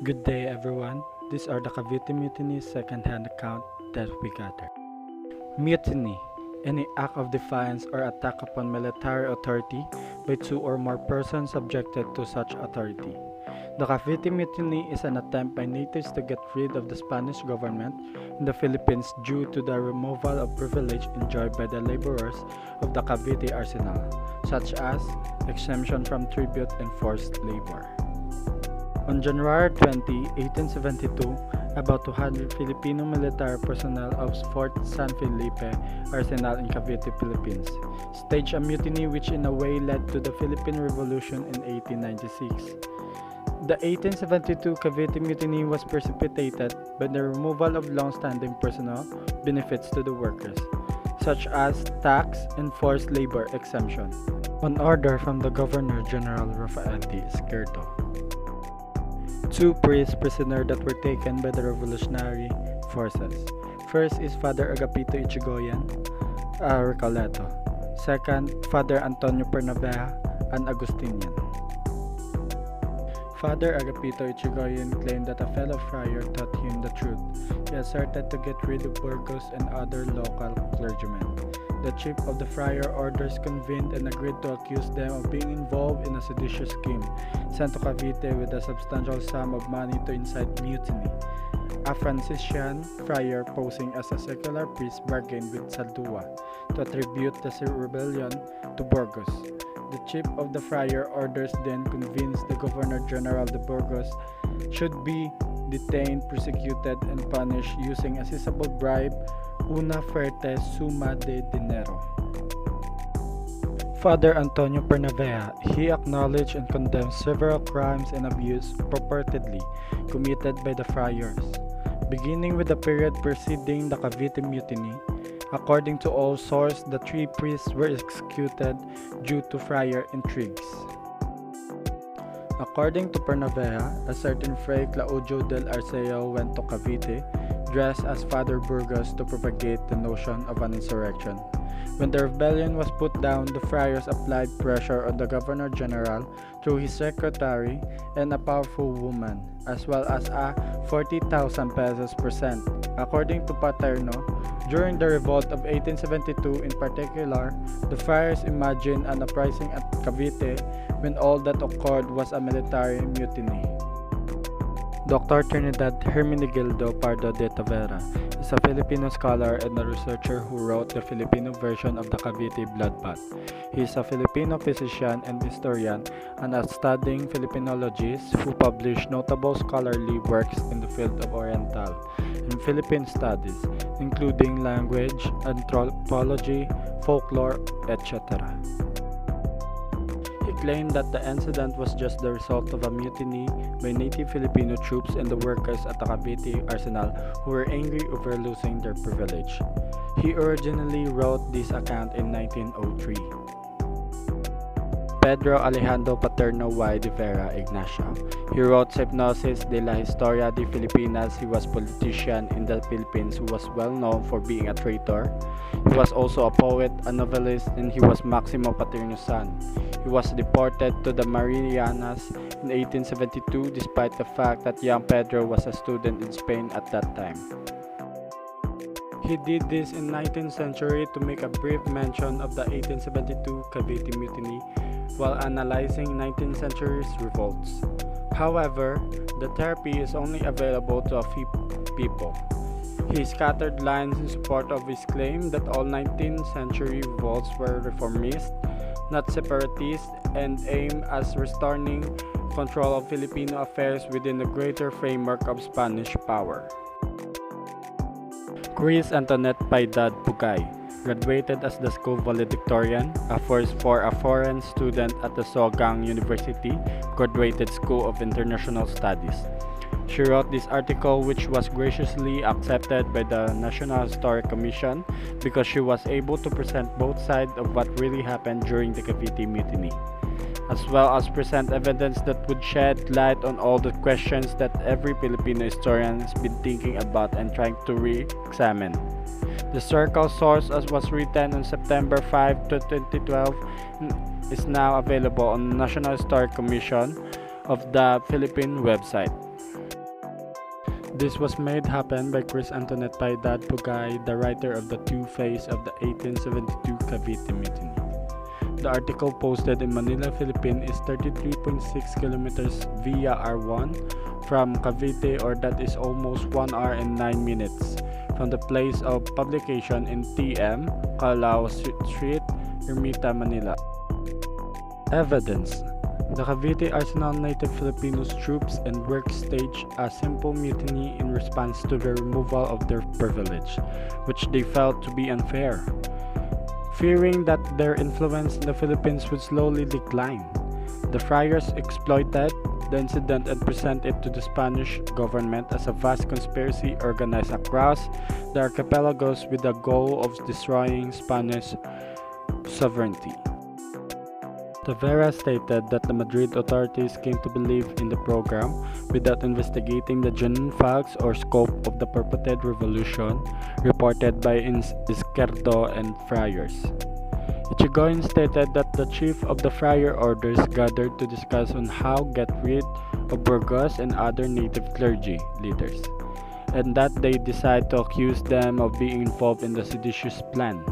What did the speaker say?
Good day, everyone. These are the Cavite Mutiny second-hand account that we gathered. Mutiny: any act of defiance or attack upon military authority by two or more persons subjected to such authority. The Cavite Mutiny is an attempt by natives to get rid of the Spanish government in the Philippines due to the removal of privilege enjoyed by the laborers of the Cavite arsenal, such as exemption from tribute and forced labor. On January 20, 1872, about 200 Filipino military personnel of Fort San Felipe Arsenal in Cavite, Philippines, staged a mutiny which in a way led to the Philippine Revolution in 1896. The 1872 Cavite Mutiny was precipitated by the removal of long-standing personal benefits to the workers, such as tax and forced labor exemption, on order from the Governor-General Rafael D. Izquierdo. Two priests prisoners that were taken by the revolutionary forces. First is Father Agapito Ichigoyen, Recoleto. Second, Father Antonio Pernavea, an Agustinian. Father Agapito Ichigoyen claimed that a fellow friar taught him the truth. He asserted to get rid of Burgos and other local clergymen. The chief of the friar orders convened and agreed to accuse them of being involved in a seditious scheme, sent to Cavite with a substantial sum of money to incite mutiny. A Franciscan friar posing as a secular priest bargained with Saldua to attribute the rebellion to Burgos. The chief of the friar orders then convinced the Governor-General de Burgos should be detained, prosecuted, and punished using a sizable bribe, una fuerte suma de dinero. Father Antonio Pernavea, he acknowledged and condemned several crimes and abuse purportedly committed by the friars, beginning with the period preceding the Cavite Mutiny. According to all sources, the three priests were executed due to friar intrigues. According to Pernavea, a certain Fray Claudio del Arceo went to Cavite dressed as Father Burgos to propagate the notion of an insurrection. When the rebellion was put down, the friars applied pressure on the Governor-General through his secretary and a powerful woman, as well as a 40,000 pesos present. According to Paterno, during the revolt of 1872 in particular, the friars imagined an uprising at Cavite when all that occurred was a military mutiny. Dr. Trinidad Hermenegildo Pardo de Tavera is a Filipino scholar and a researcher who wrote the Filipino version of the Cavite bloodbath. He is a Filipino physician and historian and a studying Filipinologist who published notable scholarly works in the field of Oriental and Philippine studies, including language, anthropology, folklore, etc. He claimed that the incident was just the result of a mutiny by native Filipino troops and the workers at the Cavite Arsenal who were angry over losing their privilege. He originally wrote this account in 1903. Pedro Alejandro Paterno y de Vera Ignacio. He wrote Hypnosis de la Historia de Filipinas. He was a politician in the Philippines who was well known for being a traitor. He was also a poet, a novelist, and he was Maximo Paterno's son. He was deported to the Marianas in 1872 despite the fact that young Pedro was a student in Spain at that time. He did this in 19th century to make a brief mention of the 1872 Cavite Mutiny while analyzing 19th century's revolts. However, the therapy is only available to a few people. He scattered lines in support of his claim that all 19th century revolts were reformist, not separatist, and aimed at restoring control of Filipino affairs within the greater framework of Spanish power. Chris Antoinette Piedad Pugay graduated as the school valedictorian, a first for a foreign student at the Sogang University Graduate School of International Studies. She wrote this article, which was graciously accepted by the National Historic Commission because she was able to present both sides of what really happened during the Cavite Mutiny, as well as present evidence that would shed light on all the questions that every Filipino historian has been thinking about and trying to re-examine. The historical source, as was written on September 5, 2012, is now available on the National Historic Commission of the Philippine website. This was made happen by Chris Antoinette Paidad Pugay, the writer of the two-phase of the 1872 Cavite Mutiny. The article posted in Manila, Philippines is 33.6 kilometers via R1 from Cavite, or that is almost 1 hour and 9 minutes from the place of publication in TM, Calao Street, Ermita, Manila. Evidence: the Cavite Arsenal native Filipinos troops and work staged a simple mutiny in response to the removal of their privilege, which they felt to be unfair. Fearing that their influence in the Philippines would slowly decline, the friars exploited the incident and presented it to the Spanish government as a vast conspiracy organized across the archipelagos with the goal of destroying Spanish sovereignty. Tavera stated that the Madrid authorities came to believe in the program without investigating the genuine facts or scope of the purported revolution reported by Izquierdo and friars. Ichigoyen stated that the chief of the friar orders gathered to discuss on how get rid of Burgos and other native clergy leaders, and that they decided to accuse them of being involved in the seditious plan.